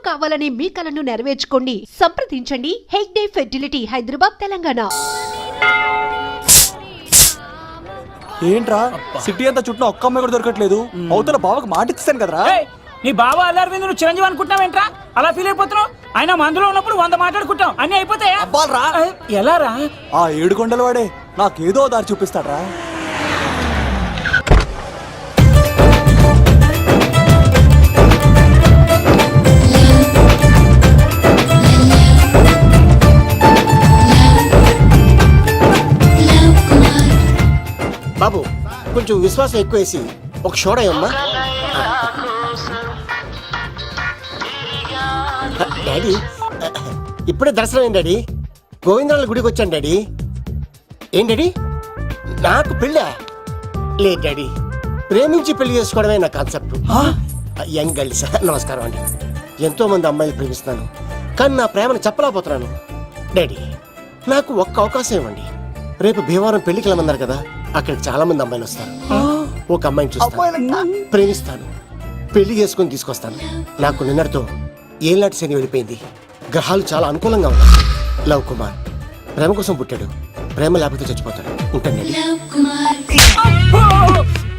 కావాలనే మీ కలను నెరవేర్చుకోండి. సంప్రదించండి హెగ్డే ఫెర్టిలిటీ, హైదరాబాద్, తెలంగాణ. ఏంట్రా సిటీ అంతా చుట్టూ ఒక్క అమ్మాయి కూడా దొరకట్లేదు. అవతల బావకు మాట ఇస్తాను కదరా. నీ బాబా అల్లరి నువ్వు చిరంజీవి అనుకుంటున్నావేంట్రా? అలా ఫీల్ అయిపోతున్నావు. ఆయన మందులో ఉన్నప్పుడు 100 మాట్లాడుకుంటాం, అన్ని అయిపోతాయా? ఎలా రా? ఆ 7 కొండల వాడే నాకేదో దారి చూపిస్తాడ్రా. బాబు కొంచెం విశ్వాసం ఎక్కువేసి ఒక షోడయమ్మా. డాడీ ఇప్పుడే దర్శనం అయింది డాడీ. గోవిందరాల గుడికి వచ్చాను డాడీ. ఏం డాడీ నాకు పెళ్ళా? లేదు డాడీ, ప్రేమించి పెళ్లి చేసుకోవడమే నా కాన్సెప్ట్. యంగ్ గర్ల్స్ నమస్కారం అండి. ఎంతో మంది అమ్మాయిలు ప్రేమిస్తున్నాను, కానీ నా ప్రేమను చెప్పలేకపోతున్నాను. డాడీ నాకు ఒక్క అవకాశం ఇవ్వండి. రేపు భీమవరం పెళ్లికి వెళ్ళమన్నారు కదా, అక్కడికి చాలా మంది అమ్మాయిలు వస్తారు. ఒక అమ్మాయిని చూస్తాను, ప్రేమిస్తాను, పెళ్లి చేసుకుని తీసుకొస్తాను. నాకు నిన్నటితో ఏళ్ళనాటి శని వెళ్ళిపోయింది. గ్రహాలు చాలా అనుకూలంగా ఉన్నాయి. లవ్ కుమార్ ప్రేమ కోసం పుట్టాడు, ప్రేమ లేకపోతే చచ్చిపోతాడు. ఉంటానండి.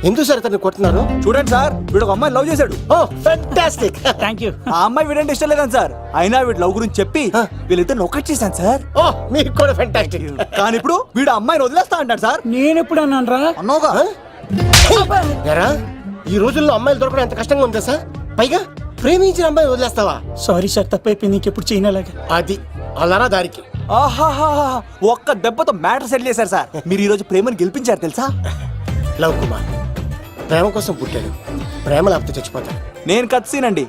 ఎందుకు సార్ అతన్ని కొట్టున్నారు? చూడండి సార్, వీడు ఒక అమ్మాయి లవ్ చేశాడు. Oh fantastic. Thank you. ఆ అమ్మాయి వీడంటే ఇష్టం లేదని సార్, అయినా వీడు లవ్ గురించి చెప్పి వీళ్ళిద్దరు ఒకటి చేశాను సార్. ఓ మీకు కూడా ఫెంటాస్టిక్. కానీ ఇప్పుడు వీడు అమ్మాయిని వదిలేస్తా అంటాడు సార్. నేను ఎప్పుడు అన్నాను రా? అన్నోగా ఎరా ఈ రోజుల్లో అమ్మాయిలు దొరకడం ఎంత కష్టంగా ఉందా సార్? పైగా ప్రేమించిన అమ్మాయి వదిలేస్తావా? సారీ సార్, తప్పైపోయింది. ఇంకెప్పుడు చేయనలాగా. అది అలారా దారికి. ఆహాహా, ఒక్క దెబ్బతో మ్యాటర్ సెటిల్ చేశారు సార్. మీరు ఈ రోజు ప్రేమను గెలిపించారు తెలుసా? లవ్ కుమార్ ప్రేమ కోసం పుట్టాడు, ప్రేమ లేకపోతే చచ్చిపోతాడు. నేను కత్సీనండి.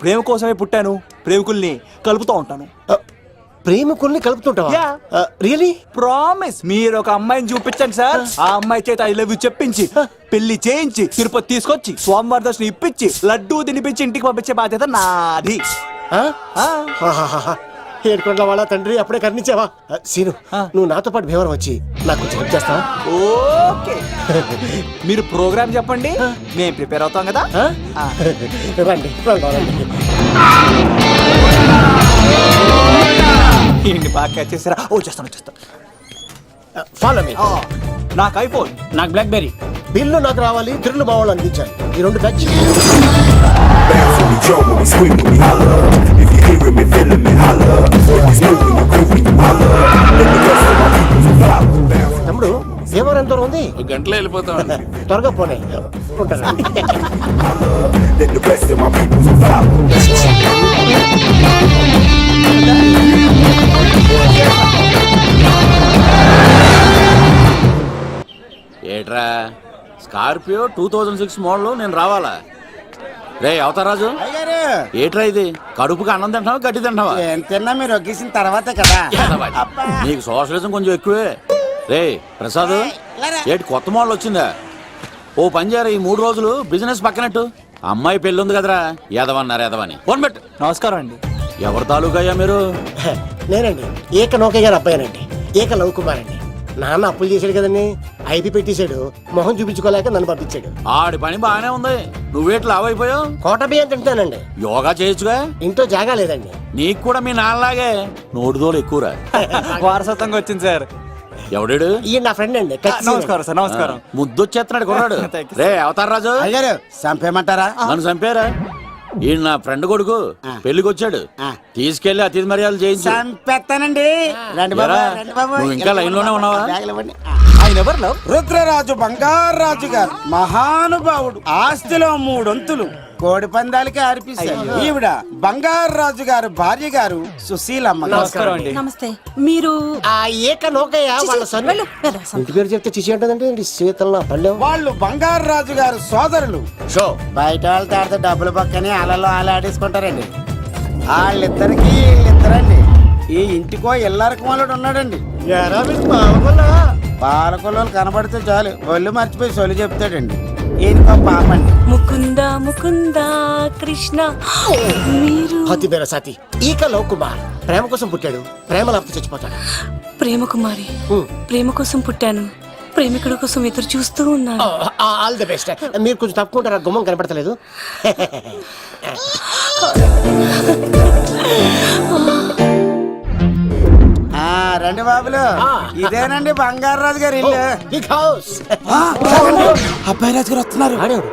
ప్రేమ కోసమే పుట్టాను, ప్రేమికుల్ని కలుపుతూ ఉంటాను. ప్రేమికుల్ని కలుపుతుంటావా? రియలీ? ప్రామిస్. మీరు ఒక అమ్మాయిని చూపించండి సార్, ఆ అమ్మాయి చేత ఐ లవ్ యూ చెప్పించి పెళ్లి చేయించి తిరుపతి తీసుకొచ్చి స్వామివారి దర్శనం ఇప్పించి లడ్డూ తినిపించి ఇంటికి పంపించే బాధ్యత నాది. ఏడుకొండల వాళ్ళ తండ్రి అప్పుడే కర్ణించావా? సీను నువ్వు నాతో పాటు భీవరం వచ్చి నాకు కొంచెం హెల్ప్ చేస్తావా? ఓకే, మీరు ప్రోగ్రామ్ చెప్పండి, మేము ప్రిపేర్ అవుతాం కదా. రండి రండి. ఏంటి బాగా క్యాచ్ చేసారా? చేస్తాను. Follow me. నాకు ఐఫోన్, నాకు బ్లాక్ బెర్రీ. బిల్లు నాకు రావాలి, తిరులు మా వాళ్ళు అందించాలి. ఈ రెండు బ్యాచ్. తమ్ముడు భీమవరం ఎంత దూరం ఉంది? గంటలో వెళ్ళిపోతాం. త్వరగా పోనీ. ఉంటాను. ఏట్రా స్కార్పియో 2006 మోడల్ నేను రావాలా? రే అవతారాజు, ఏట్రా ఇది? కడుపుకి అన్నం తింటావా గడ్డి తింటావా? తిన్నా మీరు ఒగ్గేసిన తర్వాతే కదా. నీకు సోషలిజం కొంచెం ఎక్కువే. రే ప్రసాద్, ఏటి కొత్త మోడల్ వచ్చిందా? ఓ పని చేయరా, ఈ 3 రోజులు బిజినెస్ పక్కనట్టు. అమ్మాయి పెళ్ళి ఉంది కదరా, ఎదవన్నారు ఎదవని. ఫోన్ పెట్టు. నమస్కారం అండి. ఎవరి తాలూకయ్యా మీరు? నేనండి ఏక నౌకయ్య గారు అబ్బాయినండి. ఏక లవ్ కుమార్ అండి. నాన్న అప్పులు చేశాడు కదండి, ఐపీ పెట్టేశాడు. మొహం చూపించుకోలేక నన్ను పంపించాడు. ఆడి పని బాగానే ఉంది, నువ్వేట్లు లావైపోయావు. కోట బియ్యం తింటానండి. యోగా చేయొచ్చుగా. ఇంట్లో జాగా లేదండి. నీకు కూడా మీ నాన్నలాగే నోటిదోలు ఎక్కువరా. వారసత్వంగా వచ్చింది సార్. ఎవడాడు? ఈయన నా ఫ్రెండ్ అండి. నమస్కారం సార్. నమస్కారం. ముద్దొచ్చేస్తున్నాడు కొన్నాడు. రే అవతార్ రాజు, అయ్యారు చంపేయమంటారా? నన్ను చంపారా? ఈయన నా ఫ్రెండ్ కొడుకు, పెళ్లికి వచ్చాడు. తీసుకెళ్లి అతిథి మర్యాదలు చేయించు. చంపేస్తానండి. రండి బాబు, రండి బాబు. నువ్వు ఇంకా లైన్ లోనే ఉన్నావా? ఆయన ఎవరు? రుద్రరాజు బంగారాజు గారు మహానుభావుడు. ఆస్తిలో 3 వంతులు కోడి పందాలకి అర్పిస్తారు. ఈవిడ బంగారాజు గారు భార్య గారు సుశీలమ్మ. నమస్కారం అండి. నమస్తే. మీరు ఆ ఏక నౌకయ్య వాళ్ళ సన్. ఇంటి పేరు చెప్తే చిచి అంటుందంటే శీతల పల్లెం. వాళ్ళు బంగారాజు గారు సోదరులు. షో బయట వాళ్ళతో ఆడితే డబ్బులు పక్కనే అలలో ఆలాడేసుకుంటారండి. వాళ్ళిద్దరికి వీళ్ళిద్దరండి. ఈ ఇంటికో ఇల్లరకం వాళ్ళు ఉన్నాడండి. పాలకొల్లు కనబడితే చాలు ఒళ్ళు మర్చిపోయి సొలి చెప్తాడండి. ఈయనకో పాపండి. ముకుంద ముకుంద కృష్ణ. మీరు హతి బేర సాతి ఈక లవ్ కుమార్ ప్రేమ కోసం పుట్టాడు, ప్రేమ లేకపోతే చచ్చిపోతాడు. ప్రేమ కుమారి, ప్రేమ కోసం పుట్టాను, ప్రేమికుడు కోసం ఎదురు చూస్తూ ఉన్నాడు. All the best. మీరు కొంచెం తప్పుకుంటారా, గుమ్మం కనపడతలేదు. రండి బాబులు, ఇదేనండి బంగారు రాజు గారి ఇల్లు. Big house. అబ్బాయి రాజు గారు వస్తున్నారు. ఆడేవాడు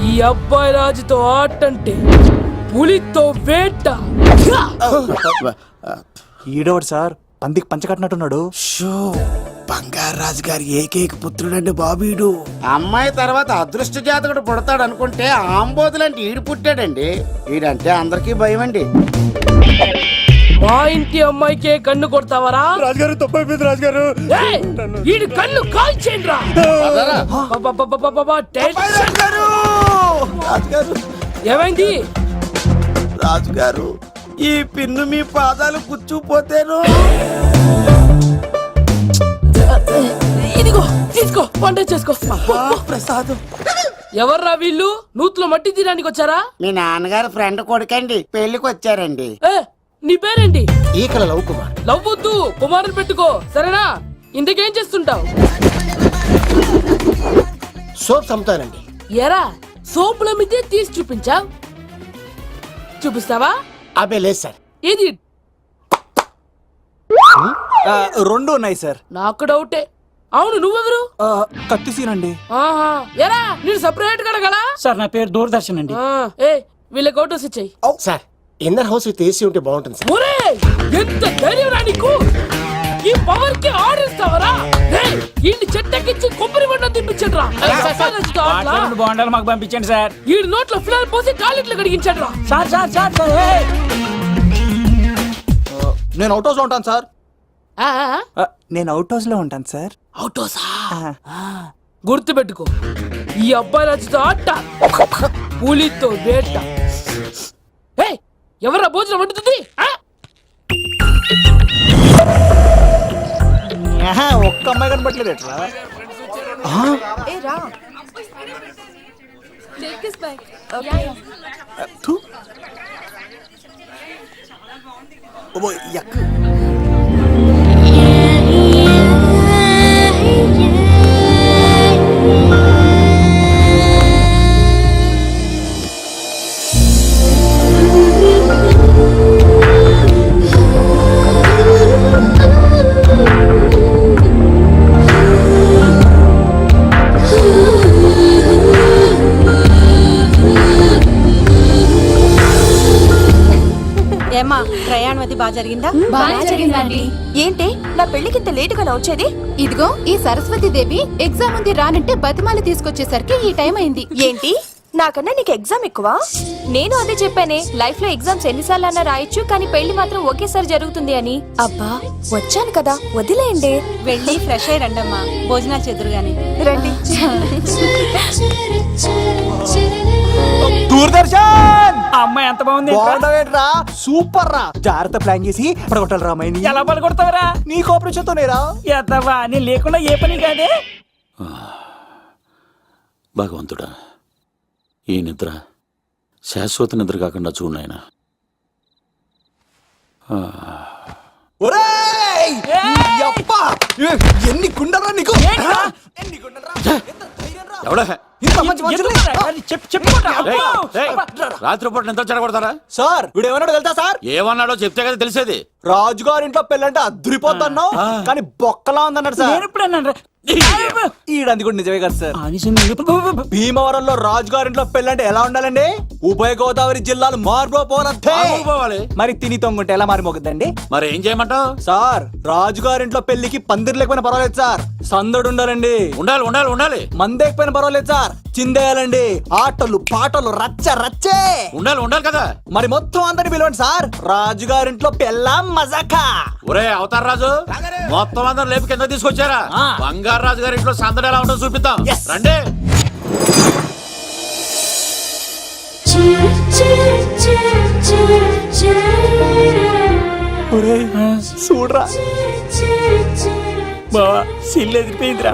ఈ అబ్బాయి రాజుతో ఆటంటే పులితో వేట. ఈడోడు సార్ పందికి పంచకట్టినట్టున్నాడు. షో, బంగారు రాజు గారి ఏకైక పుత్రుడండి బాబీడు. అమ్మాయి తర్వాత అదృష్ట జాతకుడు పుడతాడు అనుకుంటే ఆంబోతులంటే ఈడు పుట్టాడండి. ఈడంటే అందరికీ భయం అండి. మా ఇంటి అమ్మాయికే కన్ను కొడతావరా? రాజుగారు తప్పైపోయింది రాజుగారు. ఏయ్, ఈడి కన్ను కాల్చేయండిరా. రాజుగారు, ఏమైంది? రాజుగారు, ఈ పిన్ను మీ పాదాలు కూర్చుపోతేను. ఇదిగో తీసుకో, వంట చేసుకో. ప్రసాదం. ఎవర్రా వీళ్ళు? నూతులో మట్టి తీయడానికి వచ్చారా? మీ నాన్నగారు ఫ్రెండ్ కొడుకండి, పెళ్లికి వచ్చారండి. ఏ, నీ పేరేంటి? ఈకల లవ్ కుమార్. లవ్వొద్దు, కుమారుని పెట్టుకో, సరేనా? ఇంతకేం చేస్తుంటావు? సోప్స్ అమ్ముతానండి. ఎరా, సోపుల మీదే తీసి చూపించావు. చూపిస్తావా? అబ్బే లేదు సార్. ఇది రెండు ఉన్నాయి సార్. నాకు డౌటే. అవును, నువ్వెవరు? కత్తిసీనండి. ఆహా, ఎరా, నేను సపరేట్ కడగలా? సార్ నా పేరు దూరదర్శన్ అండి. ఏ, వీళ్ళకి ఫోటోస్ ఇచ్చాయి. Sir, inner house with AC ఉంటే బాగుంటుంది సార్. ఒరే, ఎంత ధైర్యం రా నీకు! ఈ పవర్ కి ఆర్డర్ ఇస్తావరా? ఈ చెట్టెక్కించి కొబ్బరి బండ తిప్పించండి రా. బాగుండాలి, మాకు పంపించండి సార్. ఈ నోట్లో ఫినాల్ పోసి టాయిలెట్లు కడిగించండి రా. సార్ సార్ సార్ సార్, ఏయ్! నేను అవుట్ హౌస్ లో ఉంటాను సార్. ఆ, ఆ, నేను అవుట్ హౌస్ లో ఉంటాను సార్. అవుటోసా? గుర్తు పెట్టుకో, ఈ అబ్బాయి రాజుతో ఆట, పులితో వేట. ఏయ్, ఎవర్రా భోజనం వండుతుంది? ఆ? ఒక్క అమ్మాయి కనపట్లేదు ఎట్లా? ఏమ్మా, ప్రయాణం అది బాగా జరిగిందా? బాగా జరిగిందండి. ఏంటి నా పెళ్లికి ఇంత లేటుగా వచ్చేది? ఇదిగో ఈ సరస్వతి దేవి ఎగ్జామ్ ఉంది రానంటే బతిమాలి తీసుకొచ్చేసరికి ఈ టైం అయింది. ఏంటి, నాకన్నా నీకు ఎగ్జామ్ ఎక్కువ? నేను అదే చెప్పానే, లైఫ్ లో ఎగ్జామ్స్ ఎన్నిసార్లు అన్నా రాయొచ్చు, కానీ పెళ్లి మాత్రం ఒకేసారి జరుగుతుంది అని. అబ్బా, వచ్చాను కదా, వదిలేయండి. వెళ్ళి ఫ్రెష్ అయ్యి రండమ్మా, భోజనాలు చెదురు గాని రండి. దూరదర్శన్ ఆ అమ్మాయి ఎంత బాగుంది. బాగుండవేట్రా, సూపర్ రా. జాగ్రత్త ప్లాన్ చేసి పడగొట్టాలి రామాయణి. ఎలా పలుకొడతావరా? నీ కోఆపరేషన్ తోనేరా. ఎత్తవా, నేను లేకుండా ఏ పని కాదే. భగవంతుడా, ఈ నిద్ర శాశ్వత నిద్ర కాకుండా చూడాయన. ఒరేయ్! యప్ప! ఎన్ని గుండెలరా నీకు? ఎన్ని గుండెలరా? ఎంత ధైర్యం రా? ఎవడా ఇంత మంచి మనుషుల్ని? రాత్రిపూట నిద్ర చెడగొడతారా? సార్ వీడు ఏమన్నాడు తెలుసా సార్? ఏమన్నాడో చెప్తే కదా తెలిసేది. రాజుగారింట్లో పెళ్ళంటే అద్దరిపోతున్నావు, కానీ బొక్కలా ఉందన్నాడు సార్. నేను ఎప్పుడన్నా ఈడంది కూడా నిజమే కదా సార్. భీమవరంలో రాజుగారింట్లో పెళ్ళంటే ఎలా ఉండాలండి? ఉభయ గోదావరి జిల్లాలు పోవాలి. మరి తిని తొంగుంటే ఎలా మారిమోగుద్దండి? మరి ఏం చేయమంటావు? సార్ రాజుగారింట్లో పెళ్లికి పందిరి లేకపోయినా పర్వాలేదు సార్, సందడు ఉండాలండి. ఉండాలి ఉండాలి ఉండాలి. మందేకపోయినా పర్వాలేదు సార్, చిందేయాలండి. ఆటలు పాటలు రచ్చ రచ్చే ఉండాలి ఉండాలి కదా. మరి మొత్తం అందరిని పిలవండి సార్, రాజుగారింట్లో పెళ్ళాం మజాకా. ఒరే అవతార్ రాజు, మొత్తం అందరు లేపు కింద తీసుకొచ్చారా? బంగారు రాజు గారి ఇంట్లో సందడి ఎలా ఉంటుందో చూపిద్దాం. రండి. చూడరా, బావా సిల్లు ఎదిరిపోయిందిరా.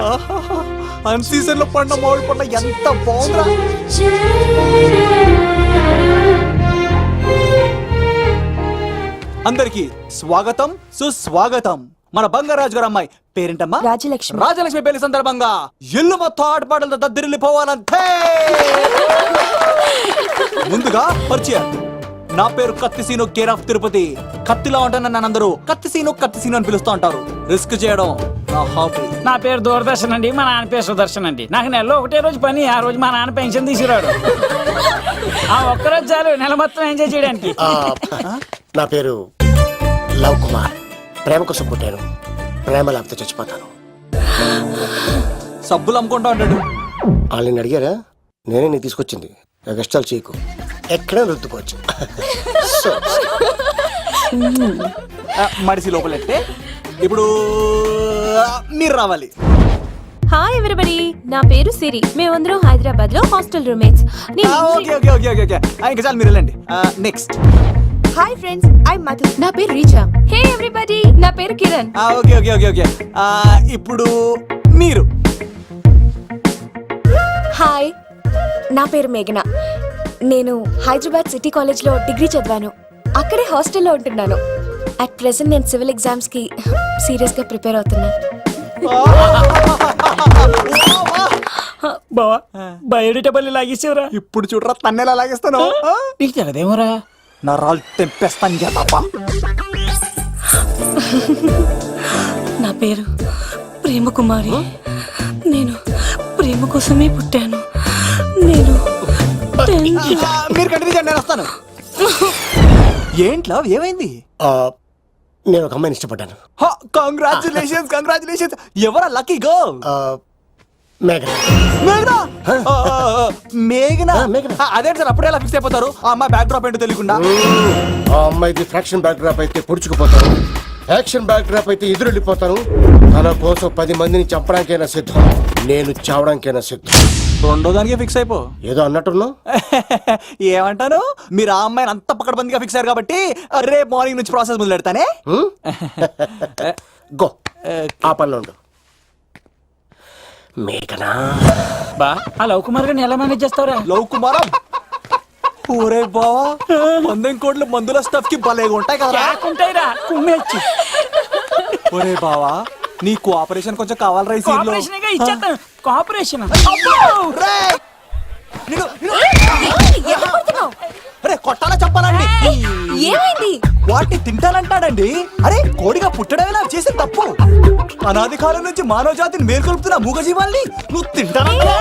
అన్ సీజన్ లో పండ మామిడి పంట ఎంత బాగుందిరా. అందరికి స్వాగతం సుస్వాగతం. మన బంగారాజు గారు అమ్మాయి పేరేంటమ్మా? రాజలక్ష్మి. రాజలక్ష్మి పెళ్లి సందర్భంగా ఇల్లు మొత్తం ఆటపాటలతో దద్దరిల్లిపోవాలంతే. ముందుగా పరిచయం. నా పేరు కత్తిసీను, కేర్ ఆఫ్ తిరుపతి. కత్తిలా ఉంటాను నన్ను అందరూ కత్తిసీను అని పిలుస్తూ ఉంటారు. రిస్క్ చేయడం నా హాబీ. నా పేరు దూరదర్శన్ అండి, మా నాన్న పేరు సుదర్శన్ అండి. నాకు నెలలో ఒకటే రోజు పని, ఆ రోజు మా నాన్న పెన్షన్ తీసుకురాడు. ఆ ఒక్కరోజు చాలు నెల మొత్తం ఎంజాయ్ చేయడానికి. నా పేరు లవ్ కుమార్. ప్రేమ కోసం పుట్టాను, ప్రేమ లేకపోతే చచ్చిపోతాను. సబ్బులు అమ్ముకుంటా ఉంటాడు. వాళ్ళని అడిగారా? నేనే నీకు తీసుకొచ్చింది. కష్టాలు చేయకు, ఎక్కడ రుద్దుకోవచ్చు. మడిసి లోపలెట్టే. ఇప్పుడు మీరు రావాలి. హాయ్ ఎవ్రీబడి, నా పేరు సిరి. మేమందరం హైదరాబాద్ లో హాస్టల్ రూమ్మేట్స్. ఓకే. ఇంకా చాలు, మీరు వెళ్ళండి. Next. Hi friends, I Madhu. నా పేరు రీచా. హే ఎవ్రీబడి, నా పేరు కిరణ్. ఓకే. ఇప్పుడు మీరు. హాయ్, నా పేరు మేఘన. నేను హైదరాబాద్ సిటీ కాలేజ్ లో డిగ్రీ చదివాను. అక్కడే హాస్టల్లో ఉంటున్నాను. అట్ ప్రెసెంట్ నేను సివిల్ ఎగ్జామ్స్ కి సీరియస్ గా ప్రిపేర్ అవుతున్నా. బావా బయోడేటా లాగేసేవరా. ఇప్పుడు చూడరా తన్నెలా లాగేస్తాను. నీకు తెలదేమోరా. నా రాళ్ళు తెంపేస్తాను చేతప్ప. నా పేరు ప్రేమ కుమారి. నేను ప్రేమ కోసమే పుట్టాను. నేను మీరు కంటిన్యూ చేయండి, నేను వస్తాను. ఏంట్లో ఏమైంది? నేను ఒక అమ్మాయిని ఇష్టపడ్డాను. కంగ్రాచులేషన్స్. ఎవరా లక్కీ గర్ల్? మేఘన. మేఘనా. అదే సార్, అప్పుడే ఎలా ఫిక్స్ అయిపోతారు? ఆ అమ్మాయి బ్యాక్ డ్రాప్ ఏంటో తెలియకుండా. ఆ అమ్మాయిది ఫ్రాక్షన్ బ్యాక్ డ్రాప్ అయితే పొడుచుకుపోతాను, యాక్షన్ బ్యాక్ డ్రాప్ అయితే ఎదురెళ్ళిపోతాను. తన కోసం 10 మందిని చంపడానికైనా సిద్ధం, నేను చావడానికైనా సిద్ధం. రెండో దానికి ఫిక్స్ అయిపో. ఏదో అన్నట్టున్నావు. ఏమంటాను? మీరు ఆ అమ్మాయిని అంత పక్కడబందిగా ఫిక్స్ అయ్యారు కాబట్టి రేపు మార్నింగ్ నుంచి ప్రాసెస్ మొదలు పెడతానే. గో, ఆ పనిలో ఉండు. మేఘనా. బా ఆ లవ్ కుమార్ గారిని ఎలా మేనేజ్ చేస్తావురా? లవ్ కుమారం. ఊరే బావా, మందెం కోట్లు మందుల స్టఫ్ కి భలేగా ఉంటాయి కదా. ఉంటాయిరా కుమ్మేచ్చి. ఒరే బావా, నీ కోఆపరేషన్ కొంచెం కావాలరా ఈ సీన్ లో. ఇచ్చేస్తాను. కోఆపరేషన్. అరే కొట్టాలా చెప్పాలండి? ఏమైంది? వాటిని తింటానంటాడండి. అరే కోడిగా పుట్టడమేలా చేసిన తప్పు. అనాది కాలం నుంచి మానవ జాతిని మేల్కొల్పుతున్న మూగజీవాల్ని నువ్వు తింటానంటావా?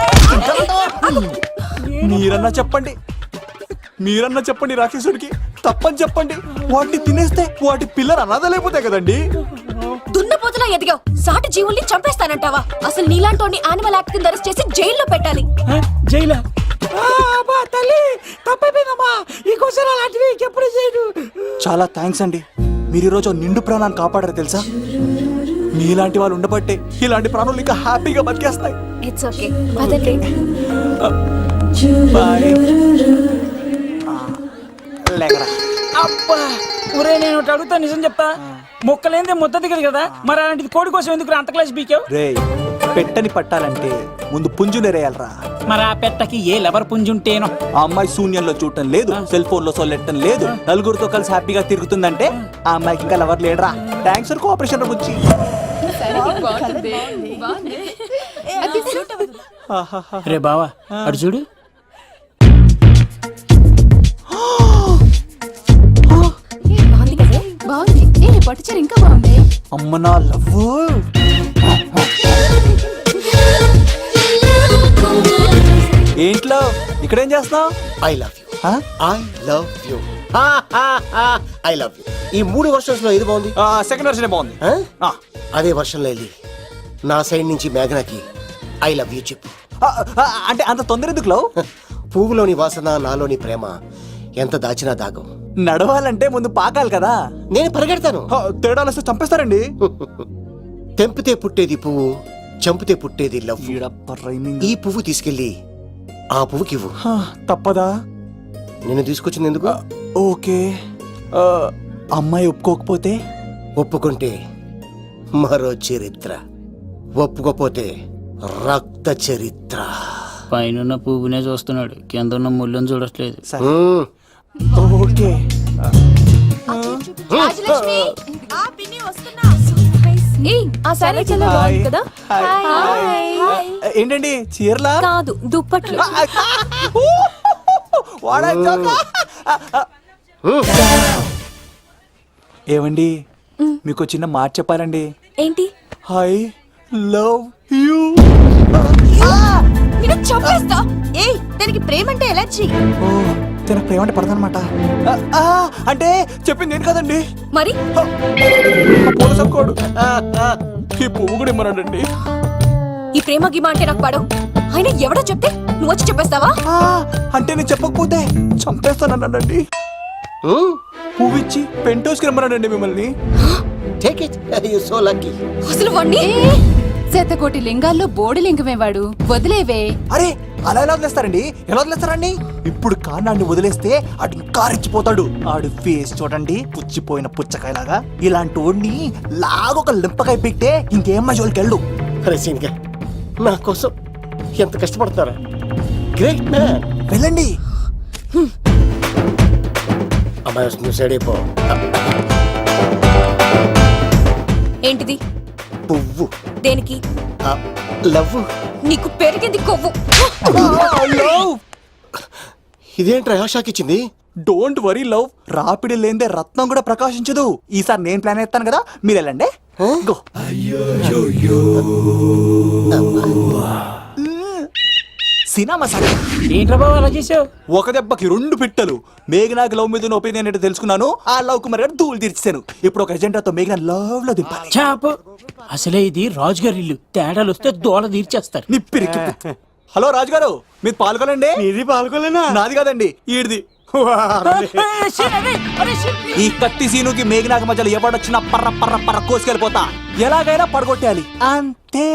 మీరన్నా చెప్పండి రాక్షసుడికి. తప్పని చెప్పండి. వాటిని తినేస్తే వాటి పిల్లలు అనాథలైపోతాయి కదండి. దున్నపోతులా ఎదిగావు, సాటి జీవుల్ని చంపేస్తానంటావా? అసలు నీలాంటి యానిమల్ యాక్ట్ కింద అరెస్ట్ చేసి జైల్లో పెట్టాలి. జైలా? తల్లి తప్పైపోయిందమ్మా, ఇంకోసారి అలాంటివి ఎప్పుడు చేయడు. చాలా థ్యాంక్స్ అండి, మీరు ఈరోజు నిండు ప్రాణాన్ని కాపాడారు తెలుసా. మీలాంటి వాళ్ళు ఉండబట్టే ఇలాంటి ప్రాణులు ఇంకా హ్యాపీగా బతికేస్తాయి. ఇట్స్ ఓకే, పదండి. అబ్బా ఒరే, నేను ఒకటి అడుగుతా, నిజం చెప్తా. మొక్కలేందే ముద్ద దిగదు కదా, మరి అలాంటిది కోడి కోసం ఎందుకు అంత క్లాస్ బీకావు? రే, పెట్టని పట్టాలంటే ముందు పుంజునేరేయాలరా. మరి ఆ పెట్టకి ఏ లవర్ పుంజుంటేనో. ఆ అమ్మాయి శూన్యంలో చూడటం లేదు, సెల్ ఫోన్ లో సొల్లెట్టడం లేదు, నలుగురితో కలిసి హ్యాపీగా తిరుగుతుందంటే ఆ అమ్మాయికి ఇంకా లవర్ లేడరా. థ్యాంక్స్ ఫర్ కోఆపరేషన్ గురించి. రే బావా అడు చూడు. బాగుంది కదా? బాగుంది. పట్టుచారు ఇంకా బాగుంది. అమ్మ నా లవ్. ఏంట్లో ఇక్కడేం చేస్తున్నావు? I love you. I love you. I love you. ఈ 3 వర్షన్స్ లో ఏది బాగుంది? సెకండ్ వర్షన్ బాగుంది. అదే వర్షంలో వెళ్ళి నా సైడ్ నుంచి మేఘనాకి ఐ లవ్ యూ చెప్పు. అంటే అంత తొందర ఎందుకు లవ్? పువ్వులోని వాసన, నాలోని ప్రేమ ఎంత దాచినా దాగం. నడవాలంటే ముందు పాకాలి కదా. నేను పరిగెడతాను. తేడాలు వస్తే చంపేస్తారండి. తెంపితే పుట్టేది పువ్వు, చంపితే పుట్టేది లవ్. ఈ పువ్వు తీసుకెళ్ళి ఆ పువ్వుకి ఇవ్వు. తప్పదా? నేను తీసుకొచ్చింది ఎందుకు? ఓకే. అమ్మాయి ఒప్పుకోకపోతే? ఒప్పుకుంటే మరో చరిత్ర. ఒప్పుకోపోతే రక్త చరిత్ర. పైన పువ్వునే చూస్తున్నాడు, కింద ఉన్న ముళ్ళని చూడట్లేదు. మ్మ్. ఓకే. రాజలక్ష్మి ఏయ్, ఆ సారీ చాలా బాగుంది కదా. ఏంటండి చీరలా? కాదు, దుప్పట్లు. ఏమండి మీకు చిన్న మాట చెప్పాలండి. ఏంటి? I love you. నిన్ను చంపేస్తా. ఏయ్, దానికి ప్రేమ అంటే ఎలర్జీ. ఓ తన ప్రేమ అంటే పడదనమాట. అంటే చెప్పింది ఏంటి కదండి. మరి పోలసంకోడు ఈ పువ్వు కూడా ఇమ్మన్నాడండి. ఈ ప్రేమ గిమ అంటే నాకు పడవు. అయినా ఎవడో చెప్తే నువ్వు వచ్చి చెప్పేస్తావా? అంటే నేను చెప్పకపోతే చంపేస్తానన్నాడండి. మ్మ్. పువ్వు ఇచ్చి పెంటోస్కి రమ్మన్నాడండి మిమ్మల్ని. Take it. You're so lucky. అసలు వాణ్ణి శతకోటి లింగాల్లో బోడి లింగమే వాడు, వదిలేవే. అరే అలా ఎలా వదిలేస్తారండి? ఎలా వదిలేస్తారండి? ఇప్పుడు కాన్నాడిని వదిలేస్తే ఆడు ఇంకా రెచ్చిపోతాడు. ఆడు ఫేస్ చూడండి, పుచ్చిపోయిన పుచ్చకాయలాగా. ఇలాంటి వాడిని లాగొక లింపకాయ పెట్టే ఇంకేం మజోలికి వెళ్ళు. అరే సీన్గా, నా కోసం ఎంత కష్టపడతారా? Great man. వెళ్ళండి. అమ్మాయి వస్తుంది, సైడ్ అయిపో. ఏంటిది? పువ్వు. దేనికి? లవ్. నీకు పెరిగింది కొవ్వు. ఇదేంట్రా షాక్ ఇచ్చింది? డోంట్ వరీ లవ్, రాపిడి లేదే రత్నం కూడా ప్రకాశించదు. ఈసారి నేను ప్లాన్ ఎత్తాను కదా, మీరు వెళ్ళండి. గో. సినిమా సార్ ఏంట్రా బాబు అలా చేసావు? ఒక దెబ్బకి 2 పిట్టలు. మేఘనాకి లవ్ మీద ఒపీనియన్ ఏంటో తెలుసుకున్నాను. ఆ లవ్ కుమార్ గారు ధూళి తీర్చాను. ఇప్పుడు ఒక ఎజెండాతో మేఘనా లవ్ లో దింపాలి. చాపు. అసలే ఇది రాజుగారి ఇల్లు, తేడాలు వస్తే దోళ తీర్చేస్తారు. నిప్పిరికి. హలో రాజుగారు, మీరు పాల్గొనండి. ఇది పాల్గొలేనా? నాది కాదండి, ఈడిది. ఈ కత్తి సీనుకి మేఘనాకి మధ్యలో ఎవడొచ్చినా పర్ర పర్ర పర్ర కోసుకెళ్ళిపోతా. ఎలాగైనా పడగొట్టాలి అంతే.